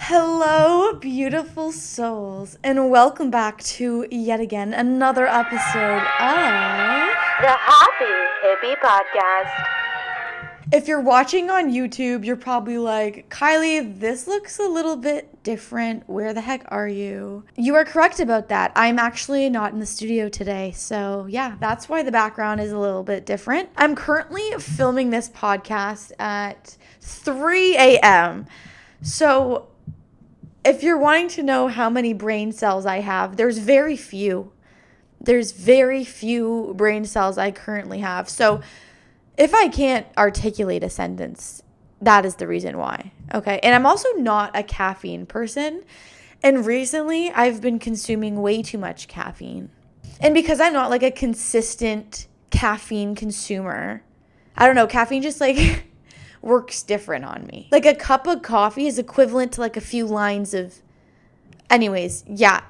Hello, beautiful souls, and welcome back to yet again another episode of the Happy Hippie Podcast. If you're watching on YouTube, you're probably like, Kylie, this looks a little bit different. Where the heck are you? You are correct about that. I'm actually not in the studio today. So yeah, that's why the background is a little bit different. I'm currently filming this podcast at 3 a.m. So if you're wanting to know how many brain cells I have, there's very few. There's very few brain cells I currently have. So if I can't articulate a sentence, that is the reason why. Okay. And I'm also not a caffeine person. And recently I've been consuming way too much caffeine. And because I'm not like a consistent caffeine consumer, I don't know, caffeine just like works different on me. Like a cup of coffee is equivalent to like a few lines of, anyways, yeah.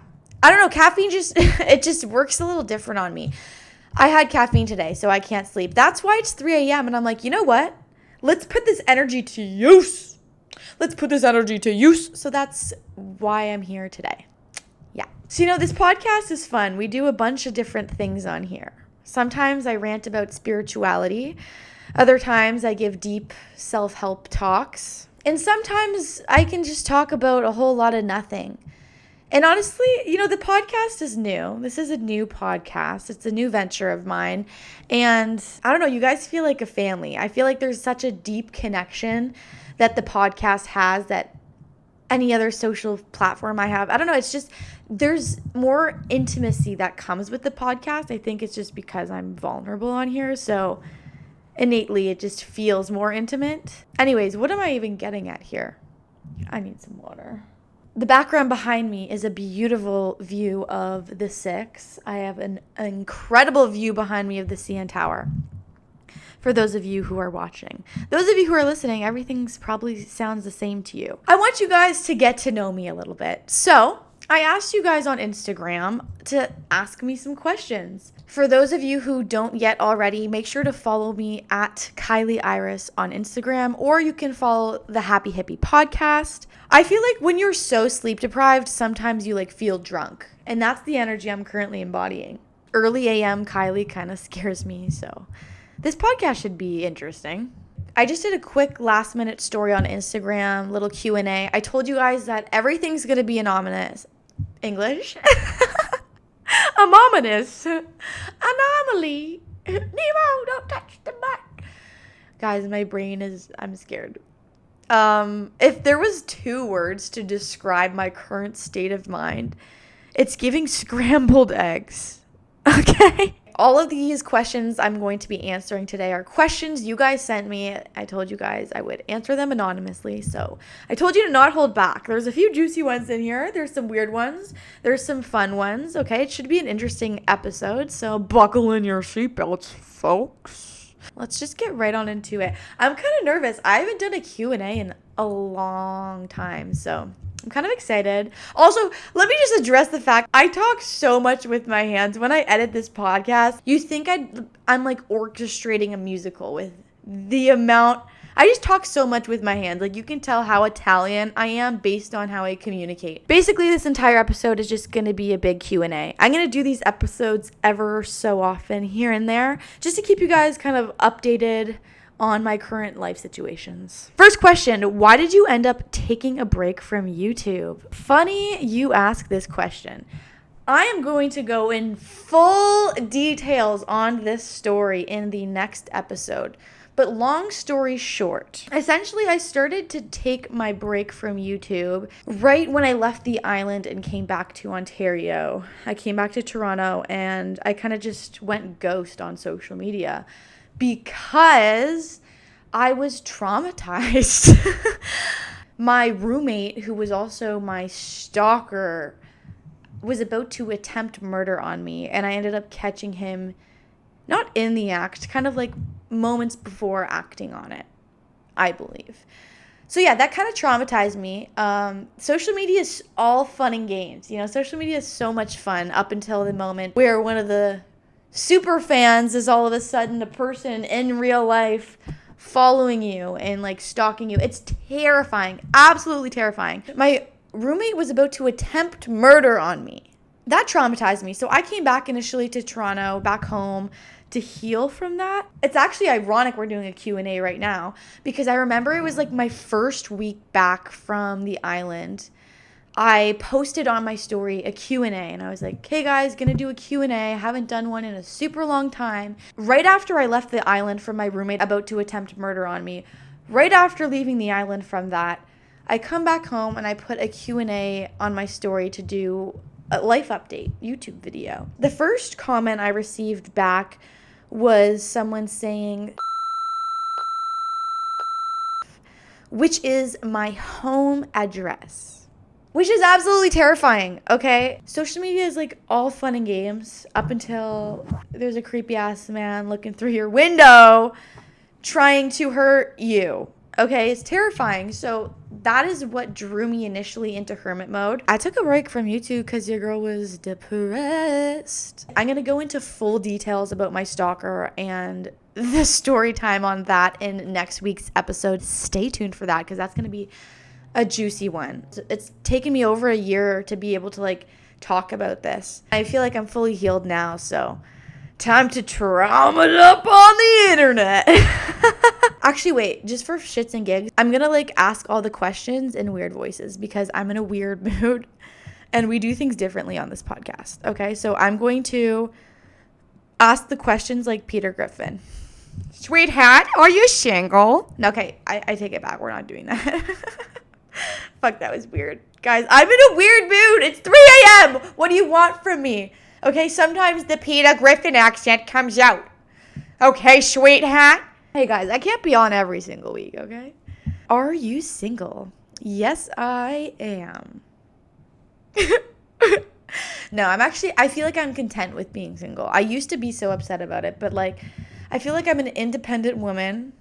I don't know, caffeine just, it just works a little different on me. I had caffeine today, so I can't sleep. That's why it's 3 a.m. and I'm like, you know what? Let's put this energy to use. So that's why I'm here today. Yeah. So, this podcast is fun. We do a bunch of different things on here. Sometimes I rant about spirituality. Other times I give deep self-help talks. And sometimes I can just talk about a whole lot of nothing. And honestly, the podcast is new. This is a new podcast. It's a new venture of mine. And I don't know, you guys feel like a family. I feel like there's such a deep connection that the podcast has that any other social platform I have. I don't know, it's just there's more intimacy that comes with the podcast. I think it's just because I'm vulnerable on here. So innately, it just feels more intimate. Anyways, what am I even getting at here? I need some water. The background behind me is a beautiful view of the Six. I have an incredible view behind me of the CN Tower. For those of you who are watching. Those of you who are listening, everything's probably sounds the same to you. I want you guys to get to know me a little bit. So I asked you guys on Instagram to ask me some questions. For those of you who don't yet already, make sure to follow me at Kilee Iris on Instagram, or you can follow the Happy Hippie Podcast. I feel like when you're so sleep deprived, sometimes you feel drunk, and that's the energy I'm currently embodying. Early AM Kylie kind of scares me, so this podcast should be interesting. I just did a quick last minute story on Instagram, little Q&A. I told you guys that everything's going to be anonymous. English? Anomalous. Anomaly. Nemo, don't touch the mic. Guys, my brain I'm scared. If there was 2 words to describe my current state of mind, it's giving scrambled eggs. Okay? All of these questions I'm going to be answering today are questions you guys sent me. I told you guys I would answer them anonymously, so I told you to not hold back. There's a few juicy ones in here. There's some weird ones. There's some fun ones, okay? It should be an interesting episode, so buckle in your seatbelts, folks. Let's just get right on into it. I'm kind of nervous. I haven't done a Q&A in a long time, so I'm kind of excited. Also, let me just address the fact I talk so much with my hands. When I edit this podcast, you think I'm like orchestrating a musical with the amount. I just talk so much with my hands. You can tell how Italian I am based on how I communicate. Basically, this entire episode is just going to be a big Q&A. I'm going to do these episodes ever so often here and there just to keep you guys kind of updated on my current life situations. First question, why did you end up taking a break from YouTube? Funny you ask this question. I am going to go in full details on this story in the next episode. But long story short, essentially I started to take my break from YouTube right when I left the island and came back to Ontario. I came back to Toronto and I kind of just went ghost on social media because I was traumatized. My roommate, who was also my stalker, was about to attempt murder on me, and I ended up catching him not in the act, kind of moments before acting on it, I believe. So yeah, that kind of traumatized me. Social media is all fun and games. Social media is so much fun up until the moment where one of the super fans is all of a sudden a person in real life following you and like stalking you. It's terrifying. Absolutely terrifying. My roommate was about to attempt murder on me. That traumatized me. So I came back initially to Toronto, back home, to heal from that. It's actually ironic we're doing a Q&A right now because I remember it was like my first week back from the island. I posted on my story a Q&A and I was like, hey guys, gonna do a Q&A. I haven't done one in a super long time. Right after I left the island from my roommate about to attempt murder on me, right after leaving the island from that, I come back home and I put a Q&A on my story to do a life update YouTube video. The first comment I received back was someone saying, which is my home address, which is absolutely terrifying. Okay, social media is like all fun and games up until there's a creepy ass man looking through your window trying to hurt you. Okay, it's terrifying. So that is what drew me initially into hermit mode. I took a break from YouTube because your girl was depressed. I'm going to go into full details about my stalker and the story time on that in next week's episode. Stay tuned for that because that's going to be a juicy one. It's taken me over a year to be able to like talk about this. I feel like I'm fully healed now, so time to trauma it up on the internet. Actually, wait, just for shits and gigs, I'm gonna like ask all the questions in weird voices because I'm in a weird mood and we do things differently on this podcast. Okay, so I'm going to ask the questions like Peter Griffin. Sweetheart, are you single? Okay, I take it back. We're not doing that. Fuck, that was weird. Guys, I'm in a weird mood. It's 3 a.m. What do you want from me? Okay, sometimes the Peter Griffin accent comes out. Okay, sweetheart? Hey guys, I can't be on every single week, okay? Are you single? Yes, I am. No, I feel like I'm content with being single. I used to be so upset about it, but like, I feel like I'm an independent woman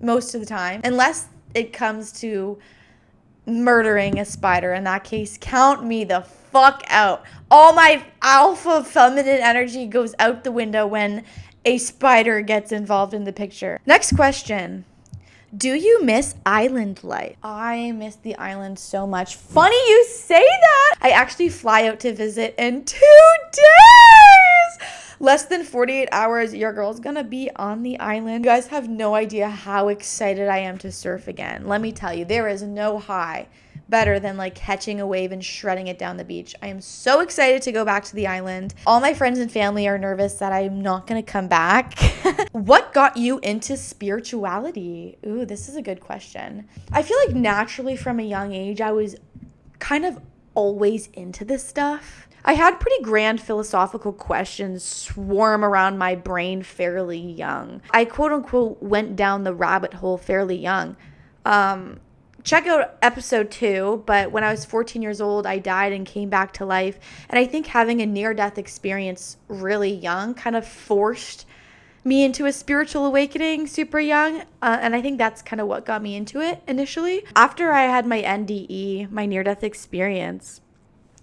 most of the time. Unless it comes to murdering a spider. In that case, count me the fuck out. All my alpha feminine energy goes out the window when a spider gets involved in the picture. Next question. Do you miss island life? I miss the island so much. Funny you say that. I actually fly out to visit in 2 days. Less than 48 hours, your girl's gonna be on the island. You guys have no idea how excited I am to surf again. Let me tell you, there is no high better than like catching a wave and shredding it down the beach. I am so excited to go back to the island. All my friends and family are nervous that I'm not gonna come back. What got you into spirituality? Ooh, this is a good question. I feel like naturally from a young age, I was kind of always into this stuff. I had pretty grand philosophical questions swarm around my brain fairly young. I quote unquote went down the rabbit hole fairly young. Check out episode 2, but when I was 14 years old, I died and came back to life. And I think having a near-death experience really young kind of forced me into a spiritual awakening super young. And I think that's kind of what got me into it initially. After I had my NDE, my near-death experience,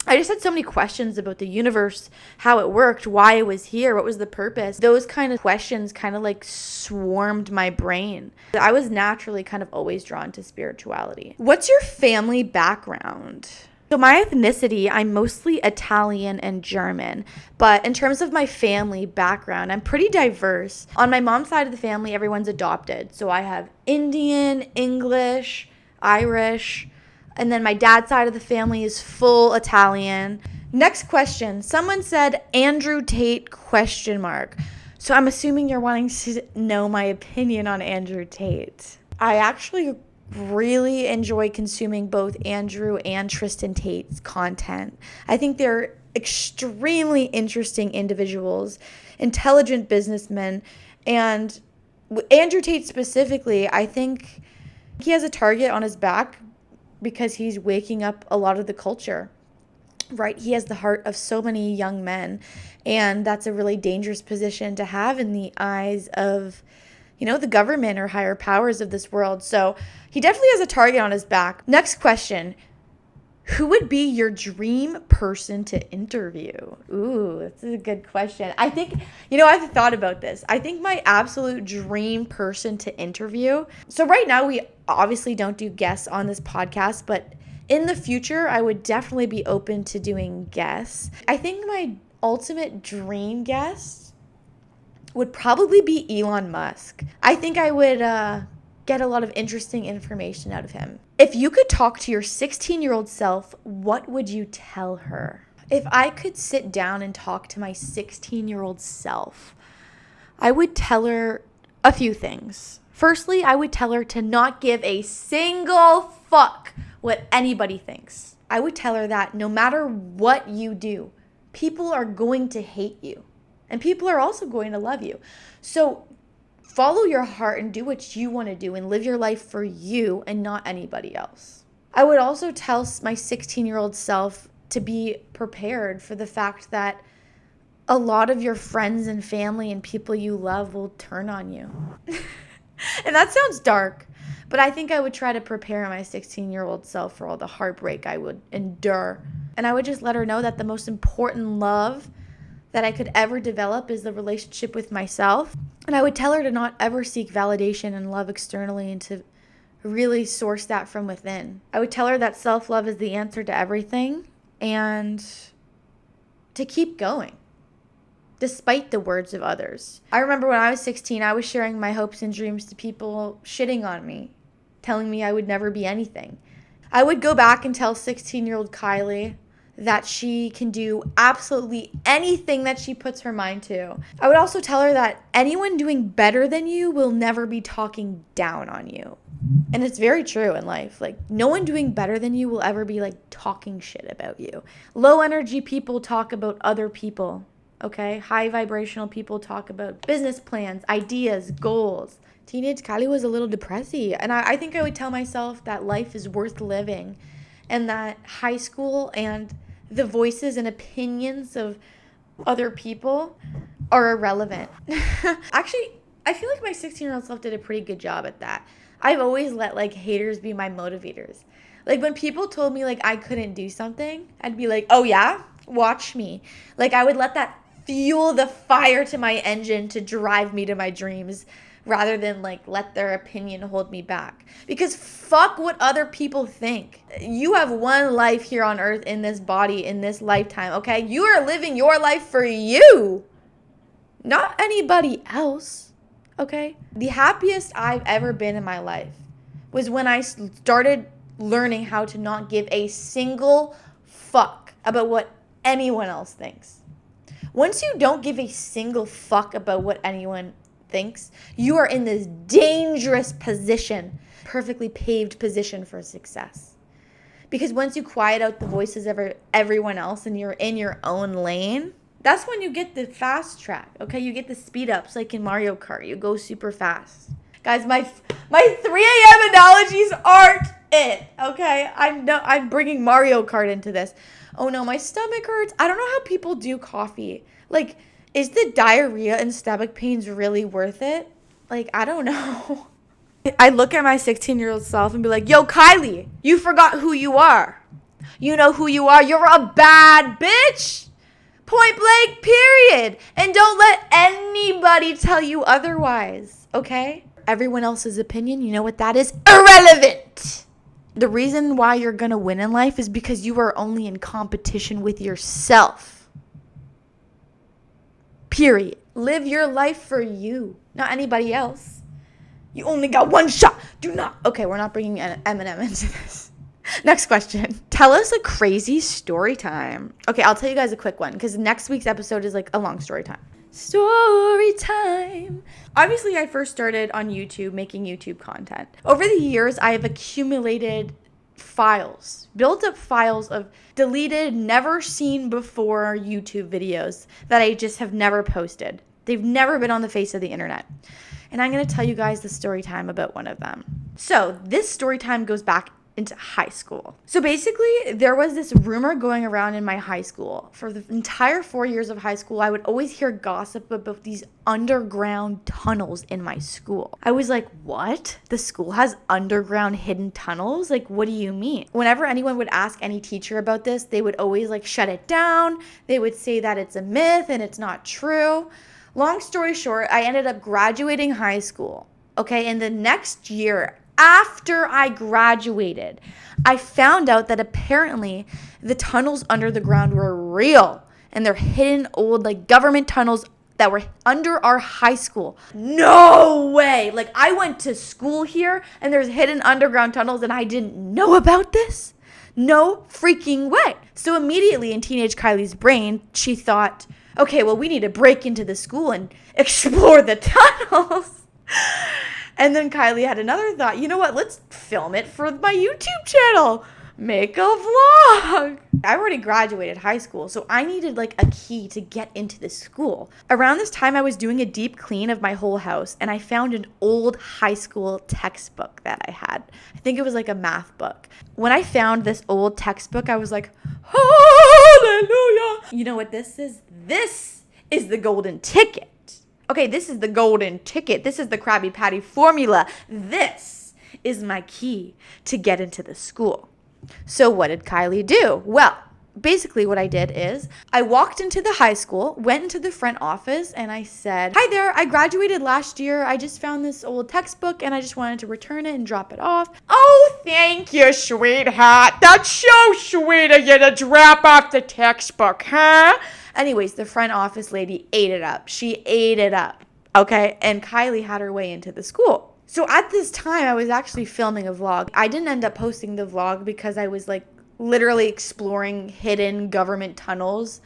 I just had so many questions about the universe, how it worked, why it was here, what was the purpose. Those kind of questions kind of like swarmed my brain. I was naturally kind of always drawn to spirituality. What's your family background? So my ethnicity, I'm mostly Italian and German. But in terms of my family background, I'm pretty diverse. On my mom's side of the family, everyone's adopted. So I have Indian, English, Irish. And then my dad's side of the family is full Italian. Next question. Someone said Andrew Tate ? So I'm assuming you're wanting to know my opinion on Andrew Tate. I actually really enjoy consuming both Andrew and Tristan Tate's content. I think they're extremely interesting individuals, intelligent businessmen, and Andrew Tate specifically, I think he has a target on his back because he's waking up a lot of the culture, right? He has the heart of so many young men, and that's a really dangerous position to have in the eyes of, the government or higher powers of this world. So he definitely has a target on his back. Next question. Who would be your dream person to interview? Ooh, that's a good question. I think, I've thought about this. I think my absolute dream person to interview. So right now we obviously don't do guests on this podcast, but in the future, I would definitely be open to doing guests. I think my ultimate dream guest would probably be Elon Musk. I think I would get a lot of interesting information out of him. If you could talk to your 16-year-old self, what would you tell her? If I could sit down and talk to my 16-year-old self, I would tell her a few things. Firstly, I would tell her to not give a single fuck what anybody thinks. I would tell her that no matter what you do, people are going to hate you. And people are also going to love you. So follow your heart and do what you want to do and live your life for you and not anybody else. I would also tell my 16-year-old self to be prepared for the fact that a lot of your friends and family and people you love will turn on you. And that sounds dark, but I think I would try to prepare my 16-year-old self for all the heartbreak I would endure. And I would just let her know that the most important love that I could ever develop is the relationship with myself. And I would tell her to not ever seek validation and love externally and to really source that from within. I would tell her that self-love is the answer to everything and to keep going despite the words of others. I remember when I was 16, I was sharing my hopes and dreams to people shitting on me, telling me I would never be anything. I would go back and tell 16-year-old Kilee that she can do absolutely anything that she puts her mind to. I would also tell her that anyone doing better than you will never be talking down on you. And it's very true in life. Like, no one doing better than you will ever be like talking shit about you. Low energy people talk about other people, okay? High vibrational people talk about business plans, ideas, goals. Teenage Kilee was a little depressy. And I think I would tell myself that life is worth living and that high school and the voices and opinions of other people are irrelevant. Actually, I feel like my 16-year-old self did a pretty good job at that. I've always let like haters be my motivators. Like when people told me like I couldn't do something, I'd be like, oh yeah, watch me. Like I would let that fuel the fire to my engine to drive me to my dreams, rather than like let their opinion hold me back. Because fuck what other people think. You have one life here on earth in this body, in this lifetime, okay? You are living your life for you, not anybody else, okay? The happiest I've ever been in my life was when I started learning how to not give a single fuck about what anyone else thinks. Once you don't give a single fuck about what anyone thinks, you are in this dangerous position, perfectly paved position for success. Because once you quiet out the voices of everyone else and you're in your own lane, that's when you get the fast track, okay? You get the speed ups like in Mario Kart. You go super fast. Guys, my 3 a.m. analogies aren't it, okay? I'm bringing Mario Kart into this. Oh no, my stomach hurts. I don't know how people do coffee. Like, is the diarrhea and stomach pains really worth it? Like, I don't know. I look at my 16-year-old self and be like, yo, Kilee, you forgot who you are. You know who you are. You're a bad bitch. Point blank, period. And don't let anybody tell you otherwise, okay? Everyone else's opinion, you know what that is? Irrelevant. The reason why you're going to win in life is because you are only in competition with yourself. Period. Live your life for you, not anybody else. You only got one shot. Do not. Okay, we're not bringing Eminem into this. Next question. Tell us a crazy story time. Okay, I'll tell you guys a quick one because next week's episode is like a long story time. Story time. Obviously, I first started on YouTube making YouTube content. Over the years, I have accumulated built up files of deleted, never seen before YouTube videos that I just have never posted. They've never been on the face of the internet. And I'm going to tell you guys the story time about one of them. So this story time goes back into high school. So basically, there was this rumor going around in my high school. For the entire 4 years of high school, I would always hear gossip about these underground tunnels in my school. I was like, what? The school has underground hidden tunnels? Like, what do you mean? Whenever anyone would ask any teacher about this, they would always like shut it down. They would say that it's a myth and it's not true. Long story short, I ended up graduating high school. Okay, and the next year, after I graduated, I found out that apparently the tunnels under the ground were real and they're hidden old like government tunnels that were under our high school. No way! Like, I went to school here and there's hidden underground tunnels and I didn't know about this? No freaking way. So immediately in teenage Kylie's brain, she thought, okay, well, we need to break into the school and explore the tunnels. And then Kilee had another thought. You know what? Let's film it for my YouTube channel. Make a vlog. I already graduated high school, so I needed like a key to get into the school. Around this time, I was doing a deep clean of my whole house, and I found an old high school textbook that I had. I think it was like a math book. When I found this old textbook, I was like, hallelujah. You know what this is? This is the golden ticket. Okay, this is the golden ticket. This is the Krabby Patty formula. This is my key to get into the school. So what did Kilee do? Well, basically what I did is I walked into the high school, went into the front office, and I said, hi there, I graduated last year. I just found this old textbook and I just wanted to return it and drop it off. Oh, thank you, sweetheart. That's so sweet of you to drop off the textbook, huh? Anyways, the front office lady ate it up. She ate it up, okay? And Kilee had her way into the school. So at this time, I was actually filming a vlog. I didn't end up posting the vlog because I was like literally exploring hidden government tunnels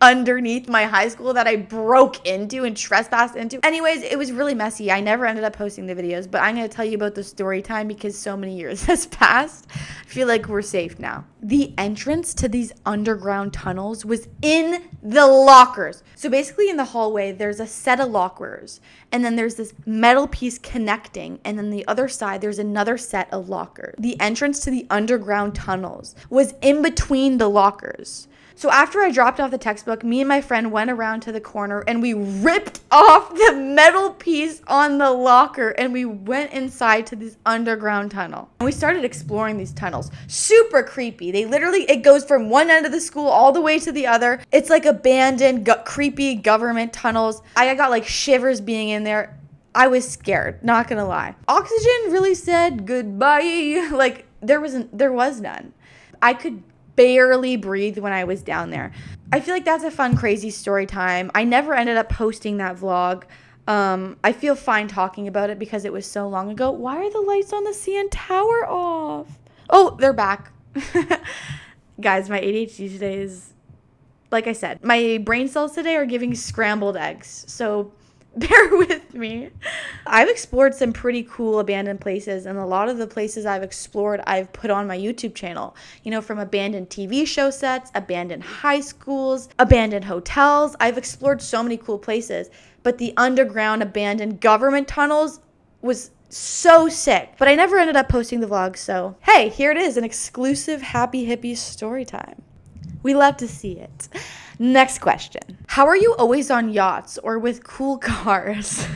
underneath my high school that I broke into and trespassed into. Anyways, it was really messy. I never ended up posting the videos, but I'm going to tell you about the story time because so many years has passed. I feel like we're safe now. The entrance to these underground tunnels was in the lockers. So basically in the hallway, there's a set of lockers, and then there's this metal piece connecting, and then the other side, there's another set of lockers. The entrance to the underground tunnels was in between the lockers. So after I dropped off the textbook, me and my friend went around to the corner and we ripped off the metal piece on the locker and we went inside to this underground tunnel. And we started exploring these tunnels. Super creepy. It goes from one end of the school all the way to the other. It's like abandoned, creepy government tunnels. I got like shivers being in there. I was scared, not gonna lie. Oxygen really said goodbye. Like there was none. I could barely breathe when I was down there. I feel like that's a fun, crazy story time. I never ended up posting that vlog. I feel fine talking about it because it was so long ago. Why are the lights on the CN Tower off? Oh, they're back. Guys, my ADHD today is, like I said, my brain cells today are giving scrambled eggs. So bear with me. I've explored some pretty cool abandoned places, and a lot of the places I've explored I've put on my YouTube channel. You know, from abandoned TV show sets, abandoned high schools, abandoned hotels. I've explored so many cool places, but the underground abandoned government tunnels was so sick. But I never ended up posting the vlog, so hey, here it is, an exclusive Happy Hippie story time. We love to see it. Next question. How are you always on yachts or with cool cars?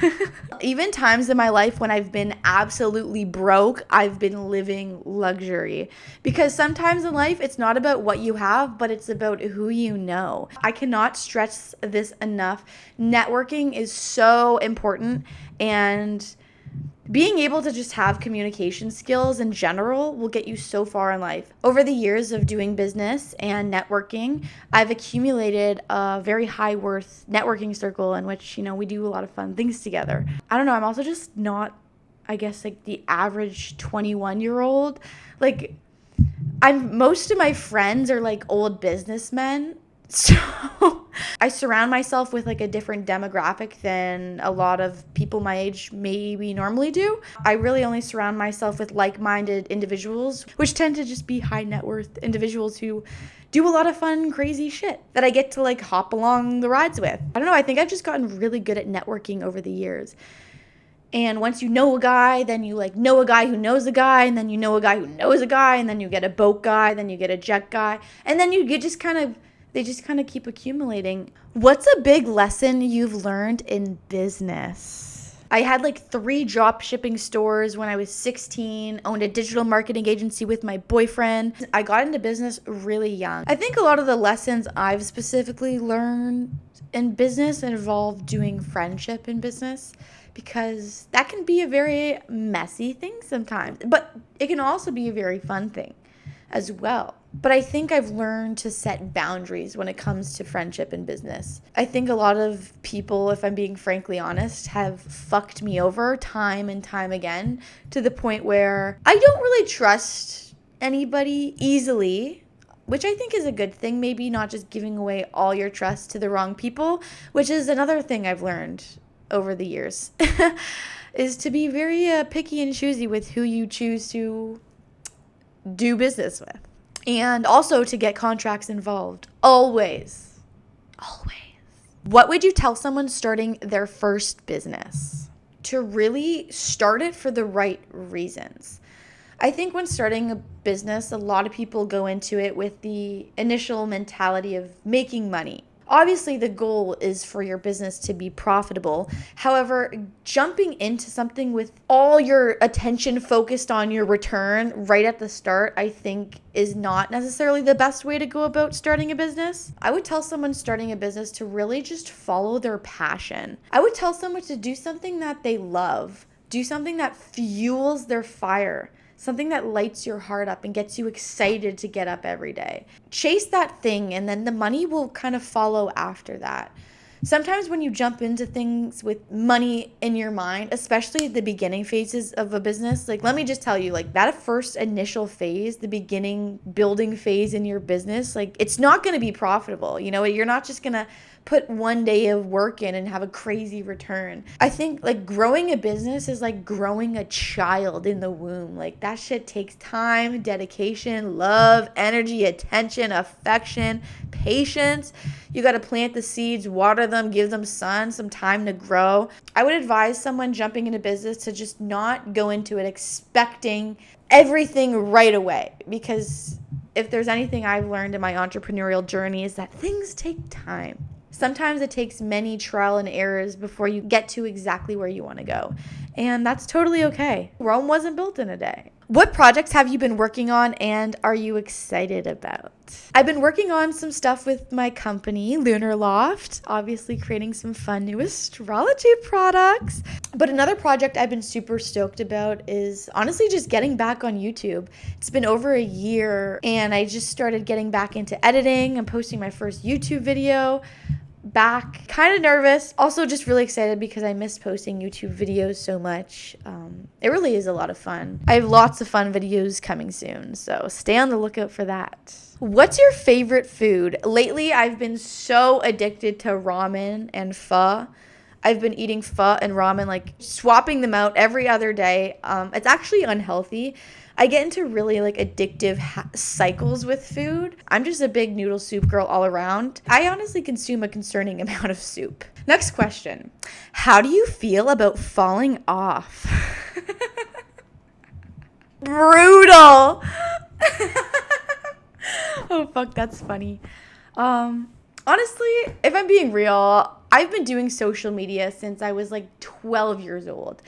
Even times in my life when I've been absolutely broke, I've been living luxury. Because sometimes in life, it's not about what you have, but it's about who you know. I cannot stress this enough. Networking is so important, and being able to just have communication skills in general will get you so far in life. Over the years of doing business and networking, I've accumulated a very high worth networking circle in which, you know, we do a lot of fun things together. I don't know, I'm also just not, I guess, like the average 21-year-old. Like, most of my friends are like old businessmen. So I surround myself with like a different demographic than a lot of people my age maybe normally do. I really only surround myself with like-minded individuals, which tend to just be high net worth individuals who do a lot of fun, crazy shit that I get to like hop along the rides with. I don't know, I think I've just gotten really good at networking over the years. And once you know a guy, then you like know a guy who knows a guy, and then you know a guy who knows a guy, and then you get a boat guy, then you get a jet guy, and then you get they just kind of keep accumulating. What's a big lesson you've learned in business? I had like 3 drop shipping stores when I was 16, owned a digital marketing agency with my boyfriend. I got into business really young. I think a lot of the lessons I've specifically learned in business involve doing friendship in business, because that can be a very messy thing sometimes, but it can also be a very fun thing as well. But I think I've learned to set boundaries when it comes to friendship and business. I think a lot of people, if I'm being frankly honest, have fucked me over time and time again, to the point where I don't really trust anybody easily, which I think is a good thing. Maybe not just giving away all your trust to the wrong people, which is another thing I've learned over the years, is to be very picky and choosy with who you choose to do business with. And also to get contracts involved. Always. Always. What would you tell someone starting their first business? To really start it for the right reasons. I think when starting a business, a lot of people go into it with the initial mentality of making money. Obviously, the goal is for your business to be profitable. However, jumping into something with all your attention focused on your return right at the start, I think is not necessarily the best way to go about starting a business. I would tell someone starting a business to really just follow their passion. I would tell someone to do something that they love, do something that fuels their fire. Something that lights your heart up and gets you excited to get up every day. Chase that thing, and then the money will kind of follow after that. Sometimes when you jump into things with money in your mind, especially at the beginning phases of a business, like let me just tell you, like that first initial phase, the beginning building phase in your business, like it's not going to be profitable. You know, you're not just going to put one day of work in and have a crazy return. I think like growing a business is like growing a child in the womb. Like that shit takes time, dedication, love, energy, attention, affection, patience. You got to plant the seeds, water them, give them sun, some time to grow. I would advise someone jumping into business to just not go into it expecting everything right away, because if there's anything I've learned in my entrepreneurial journey is that things take time. Sometimes it takes many trial and errors before you get to exactly where you want to go. And that's totally okay. Rome wasn't built in a day. What projects have you been working on and are you excited about? I've been working on some stuff with my company, Lunar Loft, obviously creating some fun new astrology products. But another project I've been super stoked about is honestly just getting back on YouTube. It's been over a year and I just started getting back into editing and posting my first YouTube video. Back, kind of nervous, also just really excited because I miss posting YouTube videos so much. It really is a lot of fun. I have lots of fun videos coming soon, so stay on the lookout for that. What's your favorite food? Lately, I've been so addicted to ramen and pho. I've been eating pho and ramen, like swapping them out every other day. It's actually unhealthy. I get into really like addictive cycles with food. I'm just a big noodle soup girl all around. I honestly consume a concerning amount of soup. Next question. How do you feel about falling off? Brutal. Oh, fuck, that's funny. Honestly, if I'm being real, I've been doing social media since I was like 12 years old.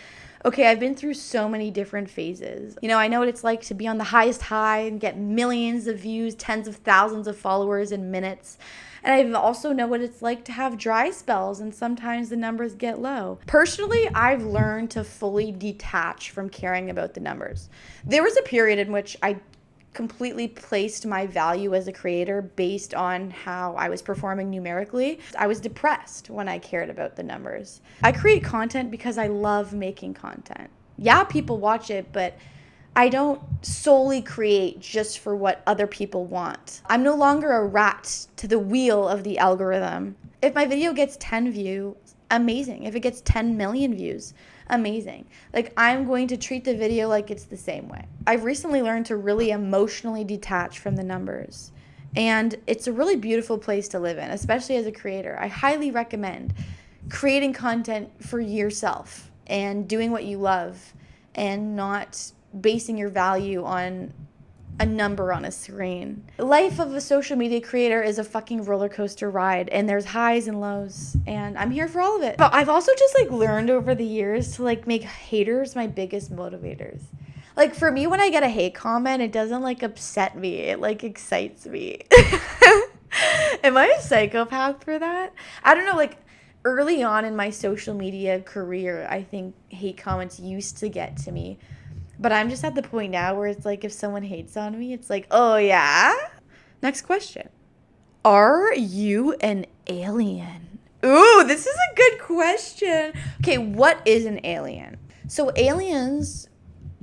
Okay, I've been through so many different phases. You know, I know what it's like to be on the highest high and get millions of views, tens of thousands of followers in minutes. And I also know what it's like to have dry spells and sometimes the numbers get low. Personally, I've learned to fully detach from caring about the numbers. There was a period in which I completely placed my value as a creator based on how I was performing numerically. I was depressed when I cared about the numbers. I create content because I love making content. Yeah, people watch it, but I don't solely create just for what other people want. I'm no longer a rat to the wheel of the algorithm. If my video gets 10 views, amazing. If it gets 10 million views, amazing. Like, I'm going to treat the video like it's the same way. I've recently learned to really emotionally detach from the numbers. And it's a really beautiful place to live in, especially as a creator. I highly recommend creating content for yourself and doing what you love and not basing your value on a number on a screen. Life of a social media creator is a fucking roller coaster ride, and there's highs and lows, and I'm here for all of it. But I've also just like learned over the years to like make haters my biggest motivators. Like for me, when I get a hate comment, it doesn't like upset me, it like excites me. Am I a psychopath for that? I don't know, like early on in my social media career, I think hate comments used to get to me. But I'm just at the point now where it's like if someone hates on me, it's like, oh yeah? Next question. Are you an alien? Ooh, this is a good question. Okay, what is an alien? So aliens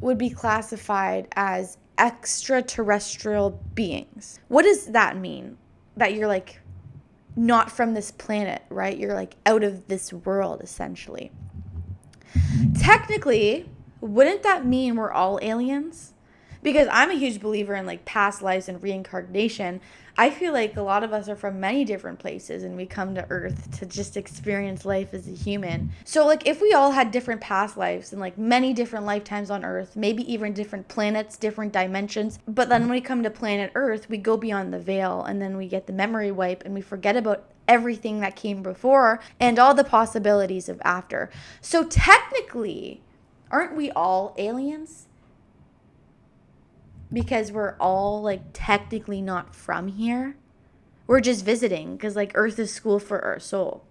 would be classified as extraterrestrial beings. What does that mean? That you're like not from this planet, right? You're like out of this world, essentially. Technically, wouldn't that mean we're all aliens? Because I'm a huge believer in like past lives and reincarnation. I feel like a lot of us are from many different places and we come to Earth to just experience life as a human. So like if we all had different past lives and like many different lifetimes on Earth, maybe even different planets, different dimensions, but then when we come to planet Earth, we go beyond the veil and then we get the memory wipe and we forget about everything that came before and all the possibilities of after. So technically, aren't we all aliens? Because we're all like technically not from here. We're just visiting because like Earth is school for our soul.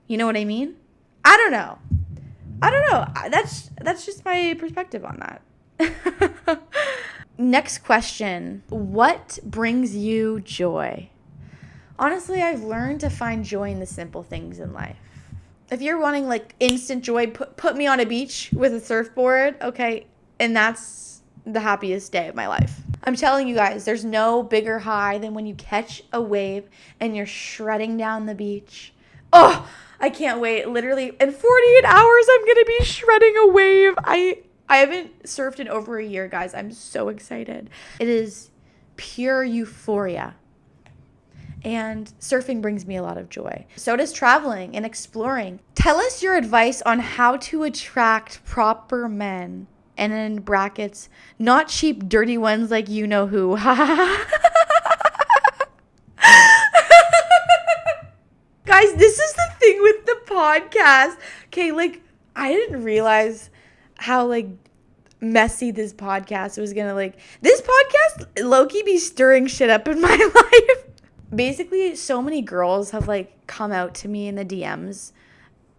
You know what I mean? I don't know. That's just my perspective on that. Next question. What brings you joy? Honestly, I've learned to find joy in the simple things in life. If you're wanting like instant joy, put me on a beach with a surfboard, okay? And that's the happiest day of my life. I'm telling you guys, there's no bigger high than when you catch a wave and you're shredding down the beach. Oh, I can't wait. Literally, in 48 hours, I'm going to be shredding a wave. I haven't surfed in over a year, guys. I'm so excited. It is pure euphoria. And surfing brings me a lot of joy. So does traveling and exploring. Tell us your advice on how to attract proper men. And in brackets, not cheap, dirty ones like you know who. Guys, this is the thing with the podcast. Okay, like, I didn't realize how, like, messy this podcast was gonna, like, this podcast low-key be stirring shit up in my life. Basically, so many girls have, like, come out to me in the DMs.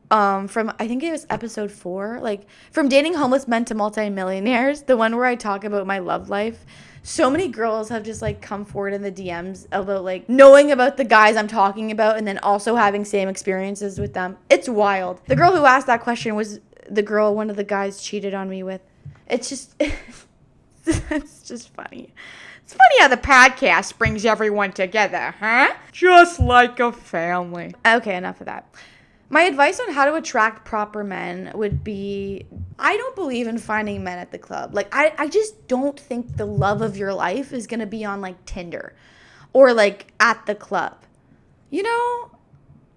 From, I think it was episode 4, like, from dating homeless men to multimillionaires, the one where I talk about my love life. So many girls have just, like, come forward in the DMs about, like, knowing about the guys I'm talking about and then also having same experiences with them. It's wild. The girl who asked that question was the girl one of the guys cheated on me with. It's just, it's just funny. It's funny how the podcast brings everyone together, huh? Just like a family. Okay, enough of that. My advice on how to attract proper men would be, I don't believe in finding men at the club. Like, I just don't think the love of your life is going to be on, like, Tinder or, like, at the club. You know,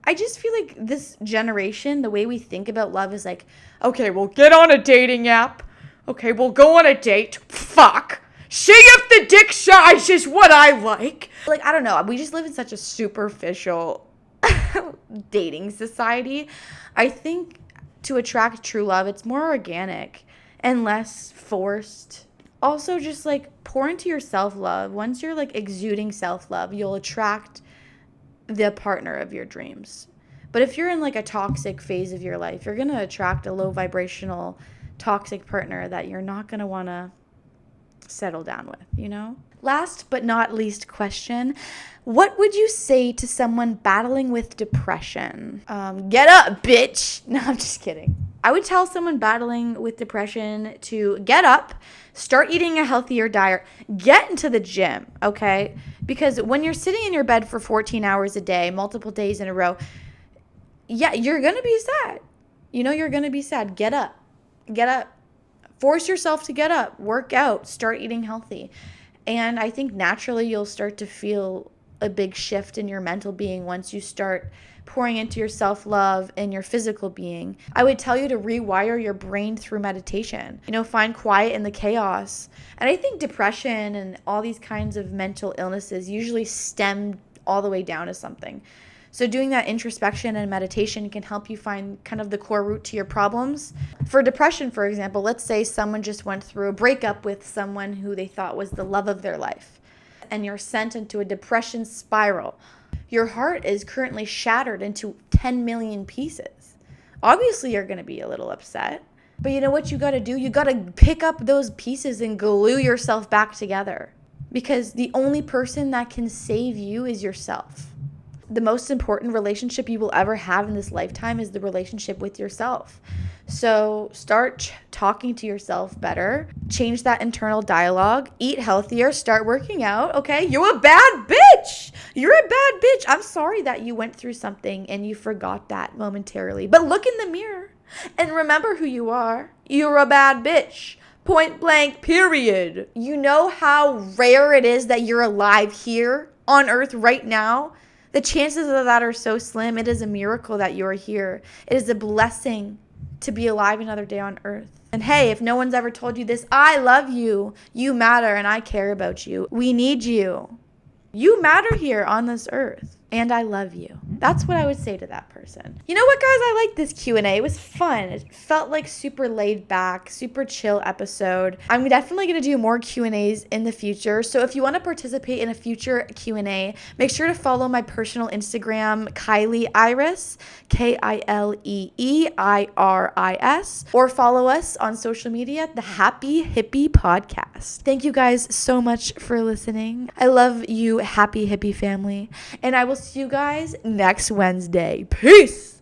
I just feel like this generation, the way we think about love is like, okay, we'll get on a dating app. Okay, we'll go on a date. Fuck. See if the dick size is what I like. Like, I don't know. We just live in such a superficial dating society. I think to attract true love, it's more organic and less forced. Also, just like pour into your self-love. Once you're like exuding self-love, you'll attract the partner of your dreams. But if you're in like a toxic phase of your life, you're going to attract a low vibrational toxic partner that you're not going to want to settle down with, you know? Last but not least question, what would you say to someone battling with depression? Get up, bitch. No, I'm just kidding. I would tell someone battling with depression to get up, start eating a healthier diet, get into the gym, okay? Because when you're sitting in your bed for 14 hours a day, multiple days in a row, yeah, you're going to be sad. You know, you're going to be sad. Get up. Get up. Force yourself to get up, work out, start eating healthy. And I think naturally you'll start to feel a big shift in your mental being once you start pouring into your self-love and your physical being. I would tell you to rewire your brain through meditation. Find quiet in the chaos. And I think depression and all these kinds of mental illnesses usually stem all the way down to something. So doing that introspection and meditation can help you find kind of the core root to your problems. For depression, for example, let's say someone just went through a breakup with someone who they thought was the love of their life, and you're sent into a depression spiral. Your heart is currently shattered into 10 million pieces. Obviously, you're going to be a little upset. But you know what you got to do? You got to pick up those pieces and glue yourself back together. Because the only person that can save you is yourself. The most important relationship you will ever have in this lifetime is the relationship with yourself. So start talking to yourself better. Change that internal dialogue. Eat healthier. Start working out. Okay? You're a bad bitch. You're a bad bitch. I'm sorry that you went through something and you forgot that momentarily. But look in the mirror and remember who you are. You're a bad bitch. Point blank, period. You know how rare it is that you're alive here on earth right now? The chances of that are so slim. It is a miracle that you're here. It is a blessing to be alive another day on earth. And hey, if no one's ever told you this, I love you. You matter and I care about you. We need you. You matter here on this earth. And I love you. That's what I would say to that person. You know what, guys? I like this Q&A. It was fun. It felt like super laid back, super chill episode. I'm definitely going to do more Q&As in the future. So if you want to participate in a future Q&A, make sure to follow my personal Instagram, Kilee Iris, KILEEIRIS, or follow us on social media, the Happy Hippie Podcast. Thank you guys so much for listening. I love you, Happy Hippie family. And I will see you guys next Wednesday. Peace.